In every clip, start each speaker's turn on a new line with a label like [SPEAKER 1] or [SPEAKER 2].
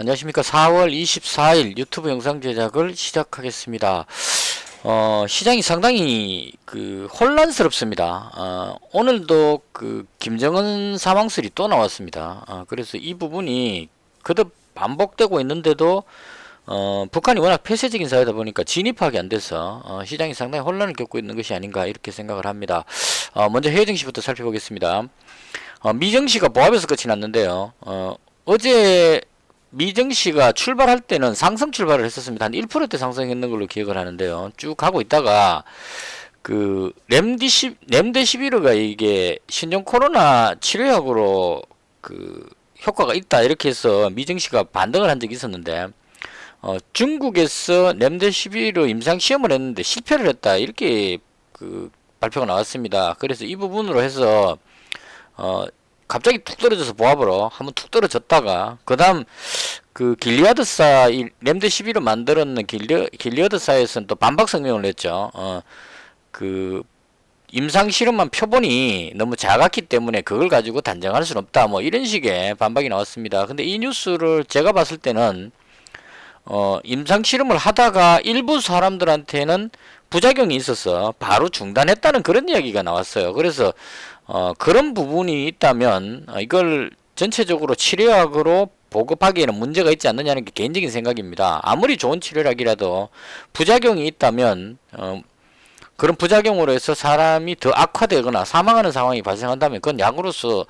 [SPEAKER 1] 안녕하십니까. 4월 24일 유튜브 영상 제작을 시작하겠습니다. 시장이 상당히 혼란스럽습니다. 오늘도 김정은 사망설이 또 나왔습니다. 그래서 이 부분이 거듭 반복되고 있는데도 북한이 워낙 폐쇄적인 사회다 보니까 진입하기 안 돼서 시장이 상당히 혼란을 겪고 있는 것이 아닌가 이렇게 생각을 합니다. 먼저 해외 증시부터 살펴보겠습니다. 미증시가 보합에서 끝이 났는데요. 어제 미증시가 출발할 때는 상승 출발을 했었습니다. 한 1%대 상승했는 걸로 기억을 하는데요. 쭉 가고 있다가 렘데시비르가 이게 신종 코로나 치료약으로 효과가 있다 이렇게 해서 미증시가 반등을 한 적이 있었는데 중국에서 렘데시비르 임상 시험을 했는데 실패를 했다 이렇게 발표가 나왔습니다. 그래서 이 부분으로 해서 갑자기 툭 떨어져서 보합으로 한번 툭 떨어졌다가 그 다음 길리아드사 이 렘데시비르 만들었는 길리아드사에서는 또 반박 성명을 냈죠. 임상 실험만 표본이 너무 작았기 때문에 그걸 가지고 단정할 수는 없다 뭐 이런 식의 반박이 나왔습니다. 근데 이 뉴스를 제가 봤을 때는 임상 실험을 하다가 일부 사람들한테는 부작용이 있어서 바로 중단했다는 그런 이야기가 나왔어요. 그래서 그런 부분이 있다면 이걸 전체적으로 치료약으로 보급하기에는 문제가 있지 않느냐는 게 개인적인 생각입니다. 아무리 좋은 치료약이라도 부작용이 있다면 그런 부작용으로 해서 사람이 더 악화되거나 사망하는 상황이 발생한다면 그건 약으로서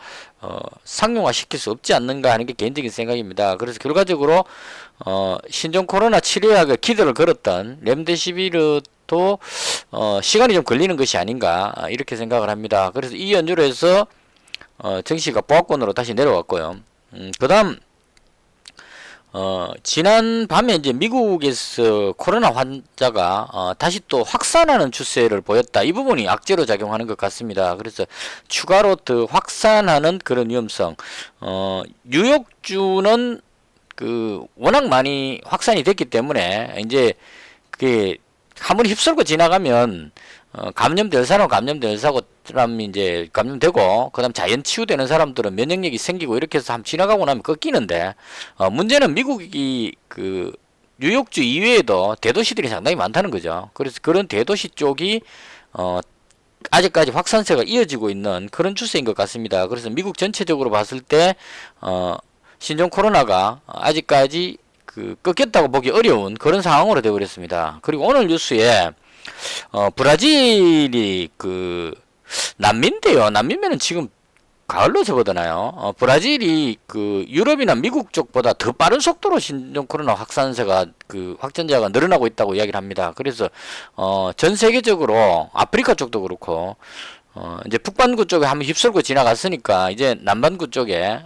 [SPEAKER 1] 상용화 시킬 수 없지 않는가 하는 게 개인적인 생각입니다. 그래서 결과적으로 신종 코로나 치료약을 기대를 걸었던 렘데시비르도 시간이 좀 걸리는 것이 아닌가 이렇게 생각을 합니다. 그래서 이 연주로 해서 증시가 보합권으로 다시 내려왔고요. 그 다음 지난 밤에 이제 미국에서 코로나 환자가 다시 또 확산하는 추세를 보였다. 이 부분이 악재로 작용하는 것 같습니다. 그래서 추가로 더 확산하는 그런 위험성. 뉴욕주는 워낙 많이 확산이 됐기 때문에 이제 그게 한 번 휩쓸고 지나가면 감염될 사람이 이제 감염되고 그다음 자연 치유되는 사람들은 면역력이 생기고 이렇게 해서 한번 지나가고 나면 꺾이는데 문제는 미국이 뉴욕주 이외에도 대도시들이 상당히 많다는 거죠. 그래서 그런 대도시 쪽이 아직까지 확산세가 이어지고 있는 그런 추세인 것 같습니다. 그래서 미국 전체적으로 봤을 때 신종 코로나가 아직까지 꺾였다고 보기 어려운 그런 상황으로 되어버렸습니다. 그리고 오늘 뉴스에 브라질이 난민인데요. 난민면은 지금 가을로 접어드나요? 브라질이 유럽이나 미국 쪽보다 더 빠른 속도로 신종 코로나 확산세가 확진자가 늘어나고 있다고 이야기를 합니다. 그래서 전 세계적으로 아프리카 쪽도 그렇고 이제 북반구 쪽에 한번 휩쓸고 지나갔으니까 이제 남반구 쪽에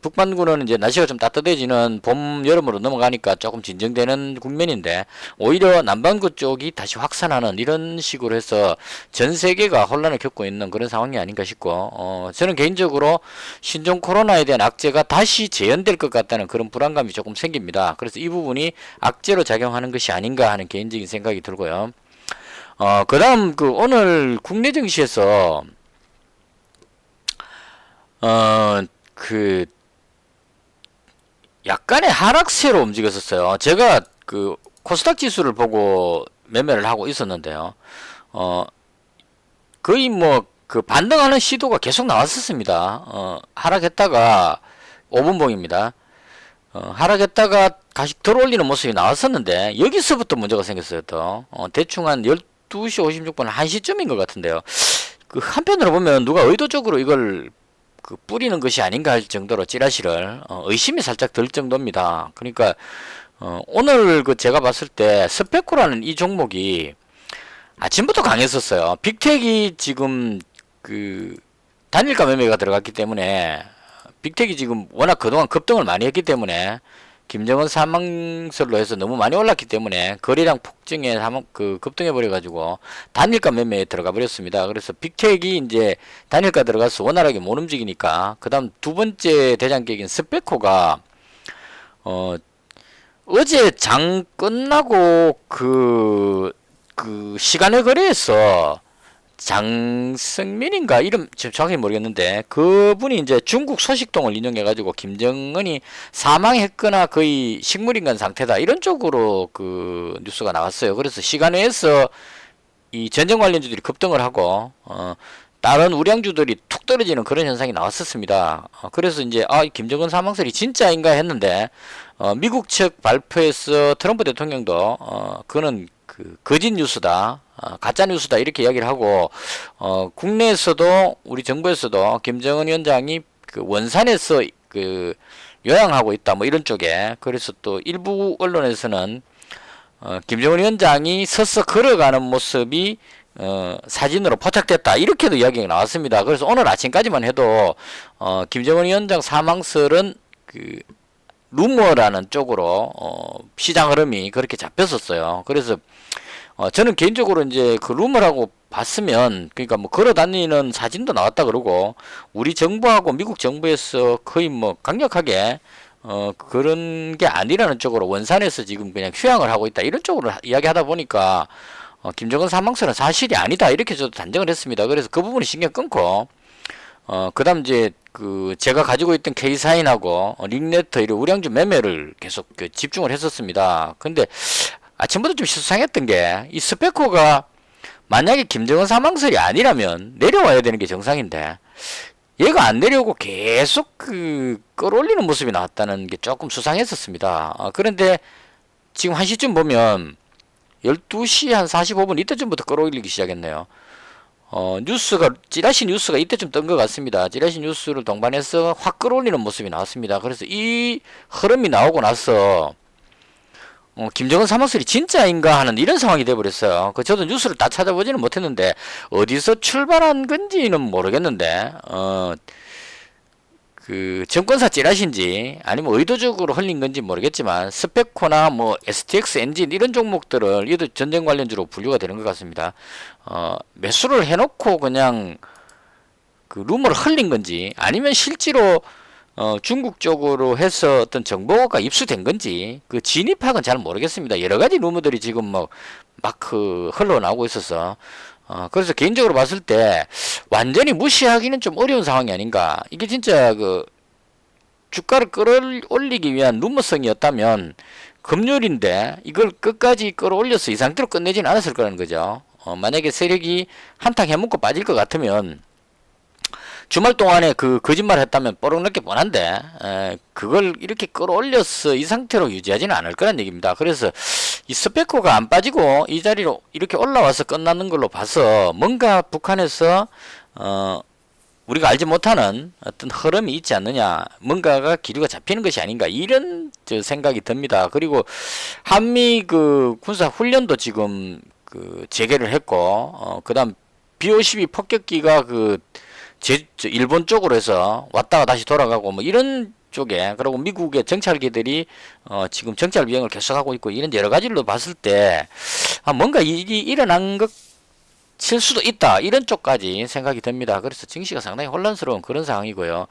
[SPEAKER 1] 북반구는 이제 날씨가 좀 따뜻해지는 봄, 여름으로 넘어가니까 조금 진정되는 국면인데 오히려 남반구 쪽이 다시 확산하는 이런 식으로 해서 전 세계가 혼란을 겪고 있는 그런 상황이 아닌가 싶고 저는 개인적으로 신종 코로나에 대한 악재가 다시 재현될 것 같다는 그런 불안감이 조금 생깁니다. 그래서 이 부분이 악재로 작용하는 것이 아닌가 하는 개인적인 생각이 들고요. 그 다음 오늘 국내 증시에서 약간의 하락세로 움직였었어요. 제가 코스닥 지수를 보고 매매를 하고 있었는데요. 거의 반등하는 시도가 계속 나왔었습니다. 하락했다가 5분봉입니다. 하락했다가 다시 들어올리는 모습이 나왔었는데 여기서부터 문제가 생겼어요. 또 대충 한 12시 56분 1시쯤인 것 같은데요. 한편으로 보면 누가 의도적으로 이걸 뿌리는 것이 아닌가 할 정도로 찌라시를 의심이 살짝 들 정도입니다. 그러니까 오늘 제가 봤을 때 스페코라는 이 종목이 아침부터 강했었어요. 빅텍이 지금 단일가 매매가 들어갔기 때문에 빅텍이 지금 워낙 그동안 급등을 많이 했기 때문에 김정은 사망설로 해서 너무 많이 올랐기 때문에 거래량 폭증에 급등해버려가지고 단일가 매매에 들어가 버렸습니다. 그래서 빅텍이 이제 단일가 들어가서 원활하게 못 움직이니까 그 다음 두 번째 대장격인 스페코가 어제 장 끝나고 시간의 거래에서 장성민인가 이름 지금 정확히 모르겠는데 그분이 이제 중국 소식통을 인용해 가지고 김정은이 사망했거나 거의 식물인간 상태다 이런 쪽으로 그 뉴스가 나왔어요. 그래서 시간외에서 이 전쟁 관련주들이 급등을 하고 다른 우량주들이 툭 떨어지는 그런 현상이 나왔었습니다. 그래서 이제 김정은 사망설이 진짜인가 했는데 미국 측 발표에서 트럼프 대통령도 그거는 그 거짓 뉴스다, 가짜 뉴스다 이렇게 이야기를 하고 국내에서도 우리 정부에서도 김정은 위원장이 그 원산에서 그 요양하고 있다 뭐 이런 쪽에 그래서 또 일부 언론에서는 김정은 위원장이 서서 걸어가는 모습이 사진으로 포착됐다 이렇게도 이야기가 나왔습니다. 그래서 오늘 아침까지만 해도 김정은 위원장 사망설은 그 루머라는 쪽으로 시장 흐름이 그렇게 잡혔었어요. 그래서 저는 개인적으로 이제 그 루머라고 봤으면 그러니까 뭐 걸어 다니는 사진도 나왔다 그러고 우리 정부하고 미국 정부에서 거의 뭐 강력하게 그런 게 아니라는 쪽으로 원산에서 지금 그냥 휴양을 하고 있다 이런 쪽으로 이야기하다 보니까 김정은 사망설은 사실이 아니다 이렇게 저도 단정을 했습니다. 그래서 그 부분이 신경 끊고 그다음 이제 그 제가 가지고 있던 K사인하고 링네트 이런 우량주 매매를 계속 그 집중을 했었습니다. 근데 아침부터 좀 수상했던 게 이 스페코가 만약에 김정은 사망설이 아니라면 내려와야 되는 게 정상인데 얘가 안 내려오고 계속 그 끌어올리는 모습이 나왔다는 게 조금 수상했었습니다. 그런데 지금 1시쯤 보면 12시 한 45분 이때쯤부터 끌어올리기 시작했네요. 뉴스가 찌라시 뉴스가 이때쯤 뜬 것 같습니다. 찌라시 뉴스를 동반해서 확 끌어올리는 모습이 나왔습니다. 그래서 이 흐름이 나오고 나서 김정은 사망설이 진짜인가 하는 이런 상황이 돼버렸어요. 저도 뉴스를 다 찾아보지는 못했는데 어디서 출발한 건지는 모르겠는데 그 정권사 찌라시인지 아니면 의도적으로 흘린 건지 모르겠지만 스페코나 뭐 STX 엔진 이런 종목들을 얘도 전쟁 관련주로 분류가 되는 것 같습니다. 매수를 해놓고 그냥 그 루머를 흘린 건지 아니면 실제로 중국 쪽으로 해서 어떤 정보가 입수된 건지 그 진입학은 잘 모르겠습니다. 여러 가지 루머들이 지금 뭐 막 그 흘러나오고 있어서 그래서 개인적으로 봤을 때 완전히 무시하기는 좀 어려운 상황이 아닌가. 이게 진짜 그 주가를 끌어올리기 위한 루머성이었다면 금요일인데 이걸 끝까지 끌어올려서 이 상태로 끝내지는 않았을 거라는 거죠. 만약에 세력이 한탕 해먹고 빠질 것 같으면 주말 동안에 그 거짓말 했다면 뽀록넣기 뻔한데 그걸 이렇게 끌어올려서 이 상태로 유지하지는 않을 거란 얘기입니다. 그래서 이 스페코가 안 빠지고 이 자리로 이렇게 올라와서 끝나는 걸로 봐서 뭔가 북한에서 우리가 알지 못하는 어떤 흐름이 있지 않느냐, 뭔가가 기류가 잡히는 것이 아닌가 이런 생각이 듭니다. 그리고 한미 그 군사 훈련도 지금 그 재개를 했고 그다음 B-52 폭격기가 그 일본 쪽으로 해서 왔다가 다시 돌아가고 뭐 이런 쪽에 그리고 미국의 정찰기들이 지금 정찰 비행을 계속하고 있고 이런 여러 가지로 봤을 때 뭔가 일이 일어난 것일 수도 있다 이런 쪽까지 생각이 듭니다. 그래서 증시가 상당히 혼란스러운 그런 상황이고요.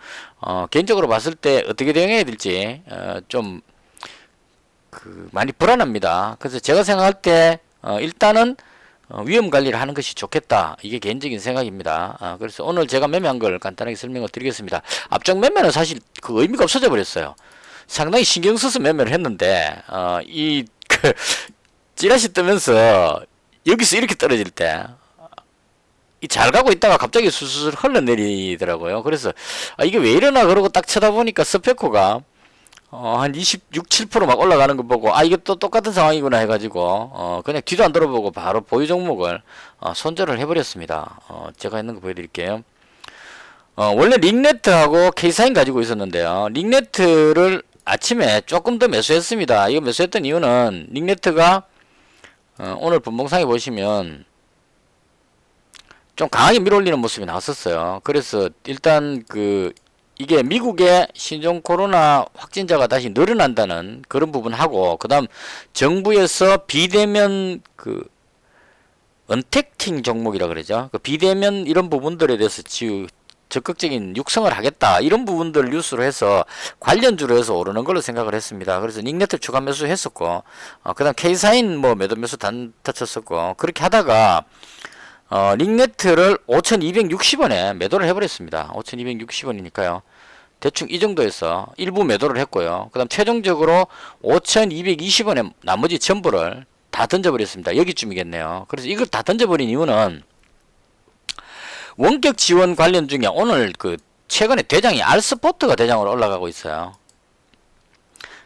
[SPEAKER 1] 개인적으로 봤을 때 어떻게 대응해야 될지 좀 그 많이 불안합니다. 그래서 제가 생각할 때 일단은 위험 관리를 하는 것이 좋겠다. 이게 개인적인 생각입니다. 그래서 오늘 제가 매매한 걸 간단하게 설명을 드리겠습니다. 앞쪽 매매는 사실 그 의미가 없어져 버렸어요. 상당히 신경 써서 매매를 했는데 그 찌라시 뜨면서 여기서 이렇게 떨어질 때 잘 가고 있다가 갑자기 수술 흘러내리더라고요. 그래서 이게 왜 이러나 그러고 딱 쳐다보니까 스페코가 한 26, 7%막 올라가는 거 보고 이게 또 똑같은 상황이구나 해가지고 그냥 뒤도 안 돌아보고 바로 보유 종목을 손절을 해버렸습니다. 제가 있는 거 보여드릴게요. 원래 링네트하고 K사인 가지고 있었는데요. 링네트를 아침에 조금 더 매수했습니다. 이거 매수했던 이유는 링네트가 오늘 분봉상에 보시면 좀 강하게 밀어올리는 모습이 나왔었어요. 그래서 일단 이게 미국의 신종 코로나 확진자가 다시 늘어난다는 그런 부분하고 그다음 정부에서 비대면 언택팅 종목이라 그러죠. 비대면 이런 부분들에 대해서 적극적인 육성을 하겠다 이런 부분들 뉴스로 해서 관련주로 해서 오르는 걸로 생각을 했습니다. 그래서 닉네트 추가 매수 했었고 그다음 K사인 뭐 매도 매수 단타 쳤었고 그렇게 하다가 링네트를 5,260원에 매도를 해버렸습니다. 5,260원이니까요. 대충 이 정도에서 일부 매도를 했고요. 그 다음 최종적으로 5,220원에 나머지 전부를 다 던져버렸습니다. 여기쯤이겠네요. 그래서 이걸 다 던져버린 이유는 원격 지원 관련 중에 오늘 그 최근에 대장이 알스포트가 대장으로 올라가고 있어요.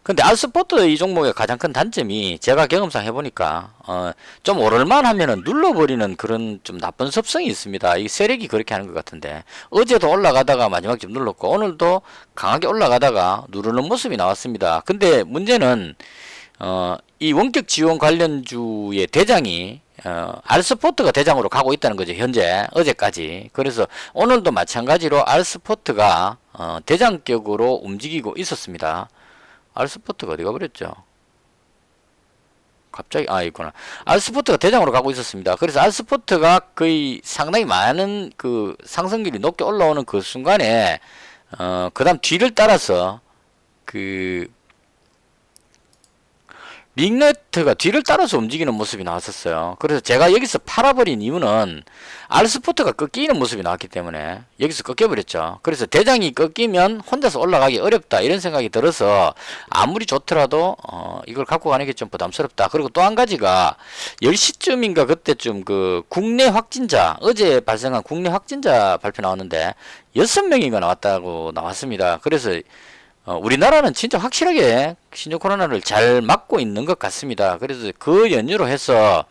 [SPEAKER 1] 근데 알스포트 이 종목의 가장 큰 단점이 제가 경험상 해보니까 좀 오를만 하면은 눌러버리는 그런 좀 나쁜 습성이 있습니다. 이 세력이 그렇게 하는 것 같은데 어제도 올라가다가 마지막 좀 눌렀고 오늘도 강하게 올라가다가 누르는 모습이 나왔습니다. 근데 문제는 이 원격 지원 관련주의 대장이 알스포트가 대장으로 가고 있다는 거죠. 현재 어제까지. 그래서 오늘도 마찬가지로 알스포트가 대장격으로 움직이고 있었습니다. 알스포트가 어디 가버렸죠? 갑자기 있구나. 알스포트가 대장으로 가고 있었습니다. 그래서 알스포트가 거의 상당히 많은 그 상승률이 높게 올라오는 그 순간에 그 다음 뒤를 따라서 그 링네트가 뒤를 따라서 움직이는 모습이 나왔었어요. 그래서 제가 여기서 팔아버린 이유는 알스포트가 꺾이는 모습이 나왔기 때문에 여기서 꺾여버렸죠. 그래서 대장이 꺾이면 혼자서 올라가기 어렵다 이런 생각이 들어서 아무리 좋더라도 이걸 갖고 가는 게 좀 부담스럽다. 그리고 또 한 가지가 10시쯤인가 그때쯤 그 국내 확진자 어제 발생한 국내 확진자 발표 나왔는데 6명인가 나왔다고 나왔습니다. 그래서 우리나라는 진짜 확실하게 신종 코로나를 잘 막고 있는 것 같습니다. 그래서 그 연유로 해서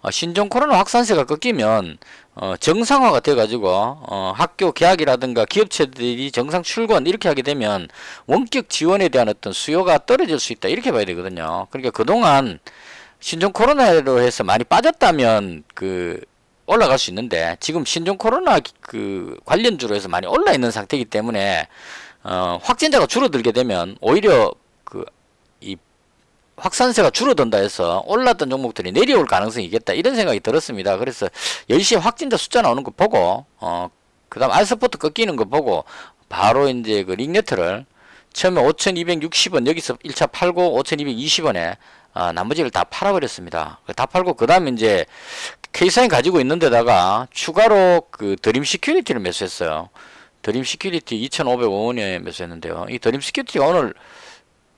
[SPEAKER 1] 신종 코로나 확산세가 꺾이면 정상화가 돼가지고 학교 개학이라든가 기업체들이 정상 출근 이렇게 하게 되면 원격 지원에 대한 어떤 수요가 떨어질 수 있다 이렇게 봐야 되거든요. 그러니까 그동안 신종 코로나로 해서 많이 빠졌다면 그 올라갈 수 있는데 지금 신종 코로나 그 관련주로 해서 많이 올라 있는 상태이기 때문에 확진자가 줄어들게 되면 오히려 이 확산세가 줄어든다 해서 올랐던 종목들이 내려올 가능성이 있겠다 이런 생각이 들었습니다. 그래서 10시에 확진자 숫자 나오는 거 보고 그 다음 알스포트 꺾이는 거 보고 바로 이제 그 링네트를 처음에 5,260원 여기서 1차 팔고 5,220원에 나머지를 다 팔아버렸습니다. 다 팔고 그 다음에 이제 K사인 가지고 있는 데다가 추가로 그 드림 시큐리티를 매수했어요. 드림 시큐리티 2,505원에 매수했는데요. 이 드림 시큐리티가 오늘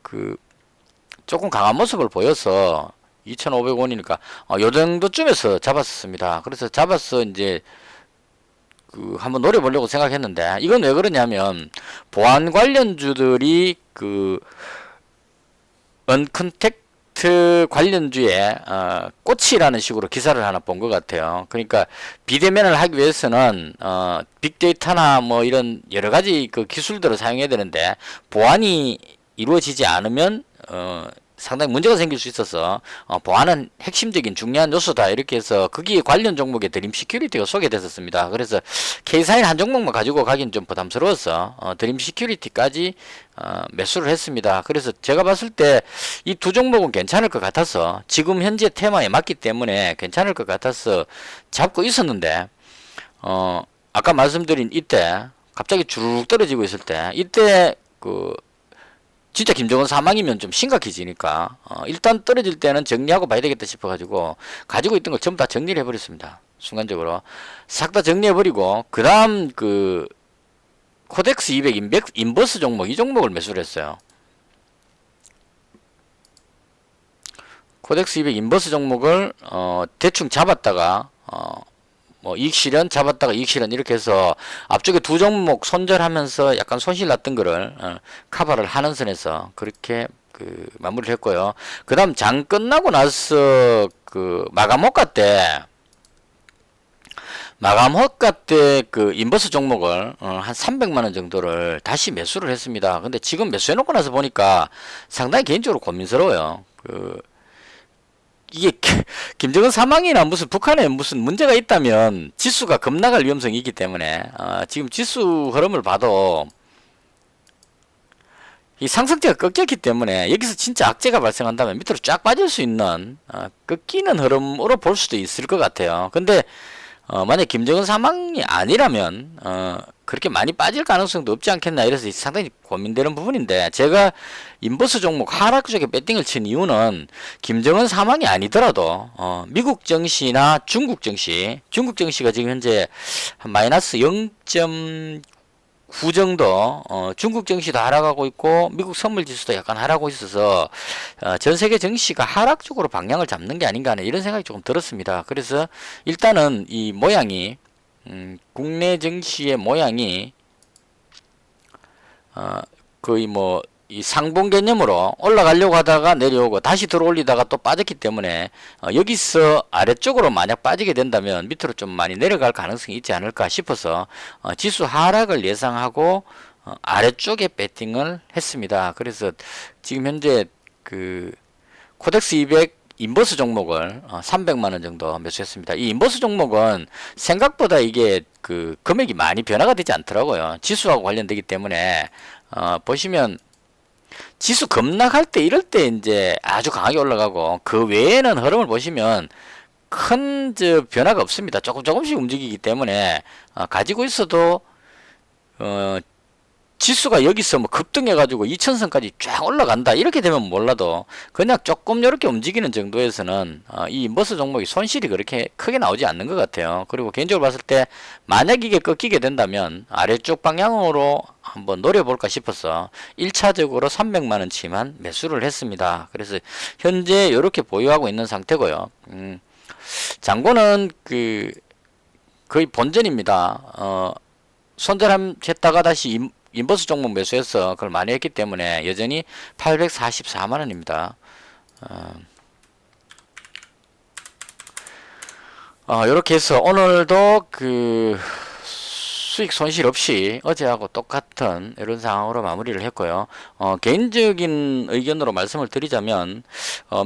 [SPEAKER 1] 그 조금 강한 모습을 보여서 2,500원이니까 요 정도쯤에서 잡았습니다. 그래서 잡아서 이제 그 한번 노려보려고 생각했는데 이건 왜 그러냐면 보안 관련주들이 그 언컨택트 관련주에 꽃이라는 식으로 기사를 하나 본 것 같아요. 그러니까 비대면을 하기 위해서는 빅데이터나 뭐 이런 여러 가지 그 기술들을 사용해야 되는데 보안이 이루어지지 않으면 상당히 문제가 생길 수 있어서 보안은 핵심적인 중요한 요소다 이렇게 해서 거기에 관련 종목에 드림 시큐리티가 소개됐었습니다. 그래서 K사인 한 종목만 가지고 가긴 좀 부담스러워서 드림 시큐리티까지 매수를 했습니다. 그래서 제가 봤을 때 이 두 종목은 괜찮을 것 같아서 지금 현재 테마에 맞기 때문에 괜찮을 것 같아서 잡고 있었는데 아까 말씀드린 이때 갑자기 쭉 떨어지고 있을 때 이때 그 진짜 김정은 사망이면 좀 심각해지니까 일단 떨어질 때는 정리하고 봐야 되겠다 싶어가지고 가지고 있던 걸 전부 다 정리를 해버렸습니다. 순간적으로 싹 다 정리해버리고 그 다음 그 코덱스 200 인버스 종목 이 종목을 매수를 했어요. 코덱스 200 인버스 종목을 대충 잡았다가 뭐 이익 실현 잡았다가 이익 실현 이렇게 해서 앞쪽에 두 종목 손절하면서 약간 손실 났던 거를 커버를 하는 선에서 그렇게 그 마무리를 했고요. 그 다음 장 끝나고 나서 그 마감호가 때 그 인버스 종목을 한 300만원 정도를 다시 매수를 했습니다. 근데 지금 매수해놓고 나서 보니까 상당히 개인적으로 고민스러워요. 이게 김정은 사망이나 무슨 북한에 무슨 문제가 있다면 지수가 급락할 위험성이 있기 때문에 지금 지수 흐름을 봐도 이 상승세가 꺾였기 때문에 여기서 진짜 악재가 발생한다면 밑으로 쫙 빠질 수 있는 꺾이는 흐름으로 볼 수도 있을 것 같아요. 근데 만약 김정은 사망이 아니라면 그렇게 많이 빠질 가능성도 없지 않겠나, 이래서 상당히 고민되는 부분인데, 제가 인버스 종목 하락 쪽에 배팅을 친 이유는 김정은 사망이 아니더라도 미국 증시나 중국 증시가 지금 현재 한 마이너스 0.9 정도, 중국 증시도 하락하고 있고 미국 선물 지수도 약간 하락하고 있어서 전 세계 증시가 하락 쪽으로 방향을 잡는 게 아닌가 하는 이런 생각이 조금 들었습니다. 그래서 일단은 이 모양이 국내 증시의 모양이 거의 뭐 이 상봉 개념으로 올라가려고 하다가 내려오고 다시 들어올리다가 또 빠졌기 때문에 여기서 아래쪽으로 만약 빠지게 된다면 밑으로 좀 많이 내려갈 가능성이 있지 않을까 싶어서 지수 하락을 예상하고 아래쪽에 배팅을 했습니다. 그래서 지금 현재 그 코덱스 200 인버스 종목을 300만원 정도 매수했습니다. 이 인버스 종목은 생각보다 이게 그 금액이 많이 변화가 되지 않더라고요. 지수하고 관련되기 때문에 보시면 지수 급락할 때, 이럴 때 이제 아주 강하게 올라가고, 그 외에는 흐름을 보시면 큰 변화가 없습니다. 조금씩 움직이기 때문에 가지고 있어도 지수가 여기서 뭐 급등해가지고 2000선까지 쫙 올라간다 이렇게 되면 몰라도 그냥 조금 이렇게 움직이는 정도에서는 이 인버스 종목이 손실이 그렇게 크게 나오지 않는 것 같아요. 그리고 개인적으로 봤을 때 만약 이게 꺾이게 된다면 아래쪽 방향으로 한번 노려볼까 싶어서 1차적으로 300만원치만 매수를 했습니다. 그래서 현재 이렇게 보유하고 있는 상태고요. 잔고는 거의 본전입니다. 손절했다가 다시 인버스 종목 매수해서 그걸 많이 했기 때문에 여전히 844만원입니다. 이렇게 해서 오늘도 수익 손실 없이 어제하고 똑같은 이런 상황으로 마무리를 했고요. 개인적인 의견으로 말씀을 드리자면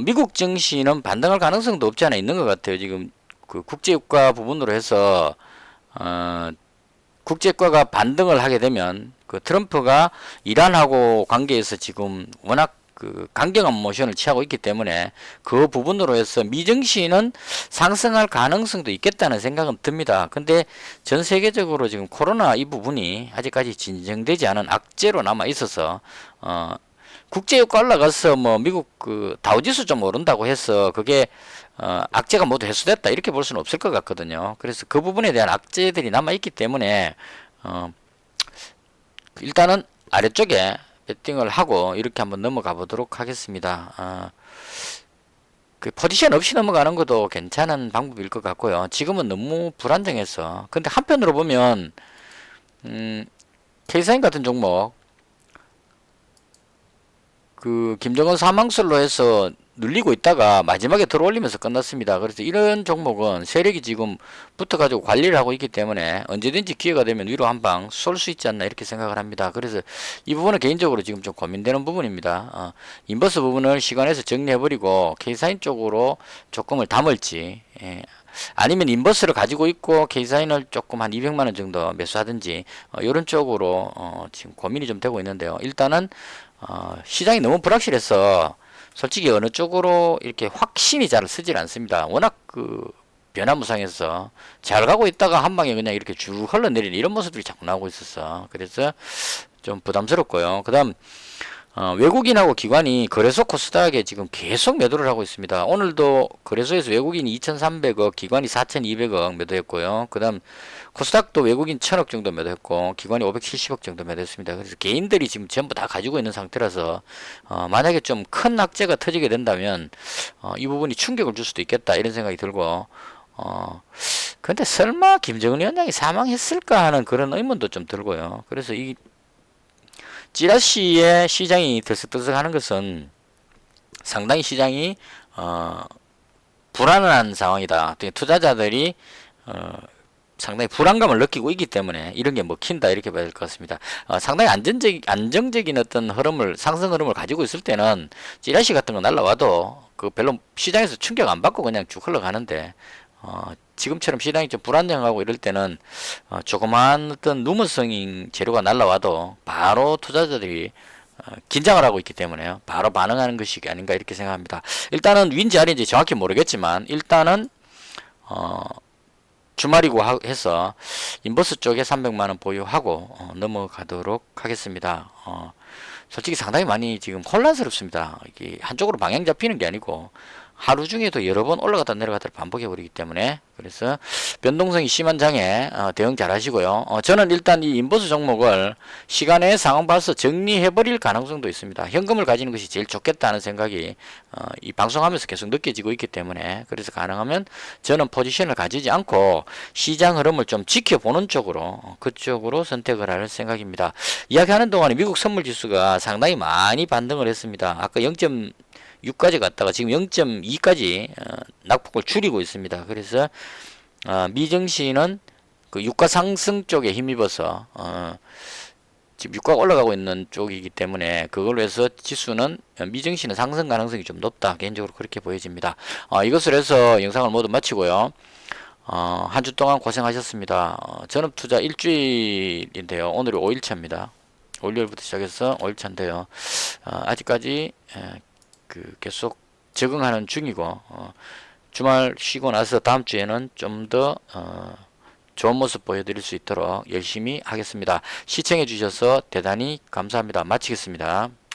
[SPEAKER 1] 미국 증시는 반등할 가능성도 없지 않아 있는 것 같아요. 지금 그 국제유가 부분으로 해서 국제유가가 반등을 하게 되면 그 트럼프가 이란하고 관계에서 지금 워낙 강경한 모션을 취하고 있기 때문에 그 부분으로 해서 미증시는 상승할 가능성도 있겠다는 생각은 듭니다. 근데 전 세계적으로 지금 코로나 이 부분이 아직까지 진정되지 않은 악재로 남아 있어서 국제유가 올라가서 뭐 미국 다우지수 좀 오른다고 해서 그게 악재가 모두 해소됐다 이렇게 볼 수는 없을 것 같거든요. 그래서 그 부분에 대한 악재들이 남아 있기 때문에 일단은 아래쪽에 배팅을 하고 이렇게 한번 넘어가 보도록 하겠습니다. 포지션 없이 넘어가는 것도 괜찮은 방법일 것 같고요. 지금은 너무 불안정해서. 근데 한편으로 보면 K사인 같은 종목 김정은 사망설로 해서 눌리고 있다가 마지막에 들어올리면서 끝났습니다. 그래서 이런 종목은 세력이 지금 붙어가지고 관리를 하고 있기 때문에 언제든지 기회가 되면 위로 한 방 쏠 수 있지 않나 이렇게 생각을 합니다. 그래서 이 부분은 개인적으로 지금 좀 고민되는 부분입니다. 인버스 부분을 시간에서 정리해버리고 K사인 쪽으로 조금을 담을지, 아니면 인버스를 가지고 있고 K사인을 조금 한 200만원 정도 매수하든지 이런 쪽으로 지금 고민이 좀 되고 있는데요. 일단은 시장이 너무 불확실해서 솔직히 어느 쪽으로 이렇게 확신이 잘 쓰질 않습니다. 워낙 변화무쌍해서 잘 가고 있다가 한 방에 그냥 이렇게 쭉 흘러내리는 이런 모습들이 자꾸 나오고 있어서 그래서 좀 부담스럽고요. 그 다음 외국인하고 기관이 거래소 코스닥에 지금 계속 매도를 하고 있습니다. 오늘도 거래소에서 외국인이 2,300억, 기관이 4,200억 매도했고요. 그 다음 코스닥도 외국인 1,000억 정도 매도했고 기관이 570억 정도 매도했습니다. 그래서 개인들이 지금 전부 다 가지고 있는 상태라서 만약에 좀 큰 악재가 터지게 된다면 이 부분이 충격을 줄 수도 있겠다 이런 생각이 들고 근데 설마 김정은 위원장이 사망했을까 하는 그런 의문도 좀 들고요. 그래서 이 찌라시의 시장이 들썩들썩하는 것은 상당히 시장이 불안한 상황이다. 투자자들이 상당히 불안감을 느끼고 있기 때문에 이런 게 먹힌다 이렇게 봐야 될 것 같습니다. 상당히 안정적인 어떤 흐름을 상승 흐름을 가지고 있을 때는 찌라시 같은 거 날라와도 별로 시장에서 충격 안 받고 그냥 쭉 흘러가는데 지금처럼 시장이 좀 불안정하고 이럴 때는 조그마한 어떤 누먼성인 재료가 날라와도 바로 투자자들이 긴장을 하고 있기 때문에요. 바로 반응하는 것이 아닌가 이렇게 생각합니다. 일단은 윈지 아래인지 정확히 모르겠지만 일단은 주말이고 해서 인버스 쪽에 300만원 보유하고 넘어가도록 하겠습니다. 솔직히 상당히 많이 지금 혼란스럽습니다. 이게 한쪽으로 방향 잡히는 게 아니고 하루 중에도 여러 번 올라갔다 내려갔다 반복해 버리기 때문에, 그래서 변동성이 심한 장에 대응 잘 하시고요. 저는 일단 이 인버스 종목을 시간의 상황 봐서 정리해 버릴 가능성도 있습니다. 현금을 가지는 것이 제일 좋겠다는 생각이 이 방송하면서 계속 느껴지고 있기 때문에, 그래서 가능하면 저는 포지션을 가지지 않고 시장 흐름을 좀 지켜보는 쪽으로 그쪽으로 선택을 할 생각입니다. 이야기하는 동안에 미국 선물 지수가 상당히 많이 반등을 했습니다. 아까 0.6까지 갔다가 지금 0.2까지 낙폭을 줄이고 있습니다. 그래서 미증시는 그 유가 상승 쪽에 힘입어서 지금 유가가 올라가고 있는 쪽이기 때문에 그걸로 해서 지수는, 미증시는 상승 가능성이 좀 높다. 개인적으로 그렇게 보여집니다. 이것을 해서 영상을 모두 마치고요. 한 주 동안 고생하셨습니다. 전업투자 일주일인데요. 오늘이 5일차입니다. 월요일부터 시작해서 5일차인데요. 아직까지 계속 적응하는 중이고, 주말 쉬고 나서 다음 주에는 좀 더 좋은 모습 보여드릴 수 있도록 열심히 하겠습니다. 시청해 주셔서 대단히 감사합니다. 마치겠습니다.